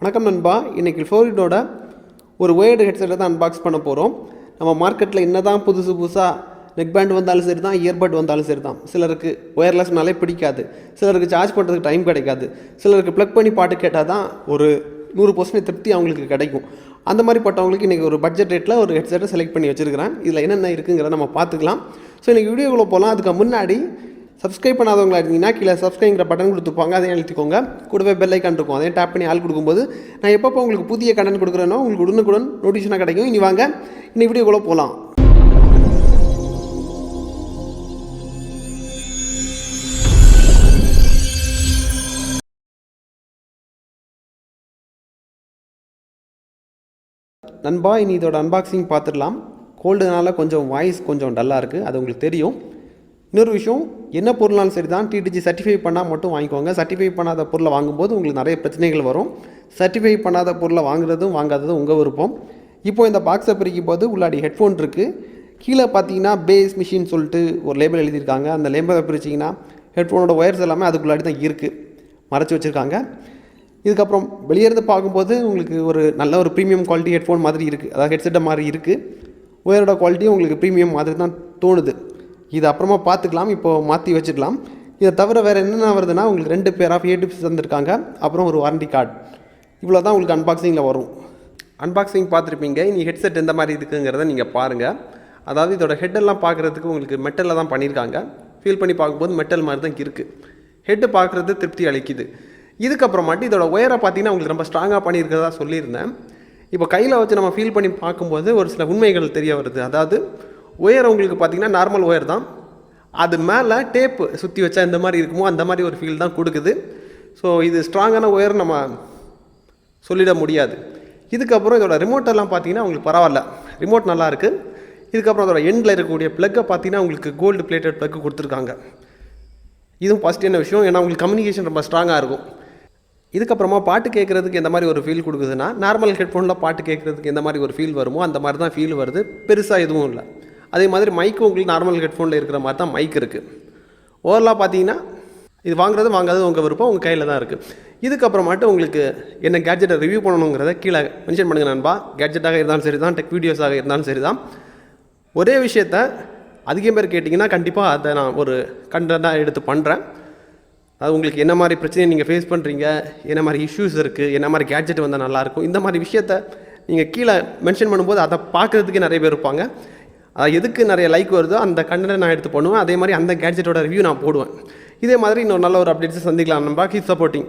வணக்கம் நண்பா. இன்றைக்கி ஃப்ளோரிடோட ஒரு ஒயர்டு ஹெட்செட்டை தான் அன்பாக்ஸ் பண்ண போகிறோம். நம்ம மார்க்கெட்டில் என்ன தான் புதுசாக நெக் பேண்ட் வந்தாலும் சரி தான், இயர்பட் வந்தாலும் சரி தான், சிலருக்கு ஒயர்லெஸ்னாலே பிடிக்காது, சிலருக்கு சார்ஜ் பண்ணுறதுக்கு டைம் கிடைக்காது, சிலருக்கு ப்ளக் பண்ணி பாட்டு கேட்டால் தான் ஒரு 100% திருப்தி அவங்களுக்கு கிடைக்கும். அந்த மாதிரி பட்டவங்களுக்கு இன்றைக்கி ஒரு பட்ஜெட் ரேட்டில் ஒரு ஹெட்செட்டை செலக்ட் பண்ணி வச்சுருக்கிறேன். இதில் என்னென்ன இருக்குங்கிறத நம்ம பார்த்துக்கலாம். ஸோ இன்றைக்கி வீடியோக்குள்ளே போகலாம். அதுக்கு முன்னாடி சப்ஸ்கிரைப் பண்ணாதவங்களா இருந்தீங்கன்னா கீழே சப்ஸ்கிரைங்கிற பட்டன் கொடுத்துருப்பாங்க, அதையும் அழுத்திக்கோங்க. கூடவே பெல் ஐக்கான் இருக்கும், அதையும் டேப் பண்ணி ஆள் கொடுக்கும்போது நான் எப்பப்போ உங்களுக்கு புதிய கண்டென்ட் கொடுக்குறேனோ உங்களுக்கு உடனுக்குடன் நோட்டிஃபிகேஷனாக கிடைக்கும். இனி வாங்க இன்னைக்கு வீடியோக்குள்ளே போகலாம். நண்பா, இனி இதோட அன்பாக்சிங் பார்த்துடலாம். கோல்டுனால கொஞ்சம் வாய்ஸ் கொஞ்சம் டல்லாக இருக்குது, அது உங்களுக்கு தெரியும். இன்னொரு விஷயம், என்ன பொருளாலும் சரி தான் டிடிஜி சர்டிஃபை பண்ணால் மட்டும் வாங்கிக்கோங்க. சர்டிஃபை பண்ணாத பொருளை வாங்கும்போது உங்களுக்கு நிறைய பிரச்சனைகள் வரும். சர்டிஃபை பண்ணாத பொருளை வாங்காததும் உங்கள் விருப்பம். இப்போது இந்த பாக்ஸை பிரிக்கும் போது உள்ளாடி ஹெட்ஃபோன் இருக்குது. கீழே பார்த்தீங்கன்னா பேஸ் மிஷின் சொல்லிட்டு ஒரு லேபிள் எழுதியிருக்காங்க. அந்த லேபிளை பிரிச்சிங்கன்னா ஹெட்ஃபோனோட ஒயர்ஸ் எல்லாமே அதுக்குள்ளாடி தான் இருக்குது, மறைச்சி வச்சுருக்காங்க. இதுக்கப்புறம் வெளியேருந்து பார்க்கும்போது உங்களுக்கு ஒரு நல்ல ஒரு ப்ரீமியம் குவாலிட்டி ஹெட்ஃபோன் மாதிரி இருக்குது, அதாவது ஹெட்செட்டை மாதிரி இருக்குது. ஒயரோட குவாலிட்டியும் உங்களுக்கு ப்ரீமியம் மாதிரி தான் தோணுது. இது அப்புறமா பார்த்துக்கலாம், இப்போது மாற்றி வச்சுக்கலாம். இதை தவிர வேறு என்னென்ன வருதுன்னா, உங்களுக்கு 2 பேர் ஆஃப் இயர்டிப்ஸ் தந்துருக்காங்க, அப்புறம் ஒரு வாரண்டி கார்டு. இவ்வளோ தான் உங்களுக்கு அன்பாக்சிங்கில் வரும். அன்பாக்சிங் பார்த்துருப்பீங்க. இனி ஹெட்செட் எந்த மாதிரி இருக்குங்கிறத நீங்கள் பாருங்கள். அதாவது இதோட ஹெட்டெல்லாம் பார்க்குறதுக்கு உங்களுக்கு மெட்டலில் தான் பண்ணியிருக்காங்க. ஃபீல் பண்ணி பார்க்கும்போது மெட்டல் மாதிரி தான் இருக்குது. ஹெட்டு பார்க்குறது திருப்தி அளிக்குது. இதுக்கப்புறமாட்டி இதோட ஒயரை பார்த்தீங்கன்னா உங்களுக்கு ரொம்ப ஸ்ட்ராங்காக பண்ணியிருக்கிறதா சொல்லியிருந்தேன். இப்போ கையில் வச்சு நம்ம ஃபீல் பண்ணி பார்க்கும்போது ஒரு சில உண்மைகள் தெரிய வருது. அதாவது ஒயர் உங்களுக்கு பார்த்திங்கன்னா நார்மல் ஒயர் தான், அது மேலே டேப்பு சுற்றி வச்சா எந்த மாதிரி இருக்குமோ அந்த மாதிரி ஒரு ஃபீல் தான் கொடுக்குது. ஸோ இது ஸ்ட்ராங்கான ஒயர் நம்ம சொல்லிட முடியாது. இதுக்கப்புறம் இதோட ரிமோட்டெல்லாம் பார்த்தீங்கன்னா உங்களுக்கு பரவாயில்ல, ரிமோட் நல்லா இருக்குது. இதுக்கப்புறம் அதோட எண்டில் இருக்கக்கூடிய ப்ளக்கை பார்த்தீங்கன்னா உங்களுக்கு கோல்டு பிளேட்டட் ப்ளக்கு கொடுத்துருக்காங்க. இதுவும் பாசிட்டிவான விஷயம், ஏன்னா உங்களுக்கு கம்யூனிகேஷன் ரொம்ப ஸ்ட்ராங்காக இருக்கும். இதுக்கப்புறமா பாட்டு கேட்குறதுக்கு எந்த மாதிரி ஒரு ஃபீல் கொடுக்குதுன்னா, நார்மல் ஹெட்ஃபோனில் பாட்டு கேட்குறதுக்கு எந்த மாதிரி ஒரு ஃபீல் வருமோ அந்த மாதிரி தான் ஃபீல் வருது, பெருசாக எதுவும் இல்லை. அதே மாதிரி மைக்கும் உங்களுக்கு நார்மல் ஹெட்ஃபோனில் இருக்கிற மாதிரி தான் மைக் இருக்குது. ஓவரலாக பார்த்தீங்கன்னா இது வாங்காதது உங்கள் விருப்பம், உங்கள் கையில் தான் இருக்குது. இதுக்கப்புறமாட்டு உங்களுக்கு என்ன கேட்ஜெட்டை ரிவ்யூ பண்ணணுங்கிறத கீழே மென்ஷன் பண்ணுங்கள் நண்பா. கேட்ஜெட்டாக இருந்தாலும் சரி தான், டெக் வீடியோஸாக இருந்தாலும் சரி தான். ஒரே விஷயத்த அதிகம் பேர் கேட்டிங்கன்னா கண்டிப்பாக அதை நான் ஒரு கண்டென்ட்டாக எடுத்து பண்ணுறேன். அது உங்களுக்கு என்ன மாதிரி பிரச்சனையை நீங்கள் ஃபேஸ் பண்ணுறீங்க, என்ன மாதிரி இஷ்யூஸ் இருக்குது, என்ன மாதிரி கேட்ஜெட் வந்தால் நல்லாயிருக்கும், இந்த மாதிரி விஷயத்த நீங்கள் கீழே மென்ஷன் பண்ணும்போது அதை பார்க்குறதுக்கே நிறைய பேர் இருப்பாங்க. அது எதுக்கு நிறைய லைக் வருதோ அந்த கண்டென்ட் நான் எடுத்து பண்ணுவேன். அதே மாதிரி அந்த கேட்ஜெட்டோட ரிவ்யூ நான் போடுவேன். இதே மாதிரி இன்னொரு நல்ல ஒரு அப்டேட்ஸை சந்திக்கலாம் நண்பா. Keep supporting.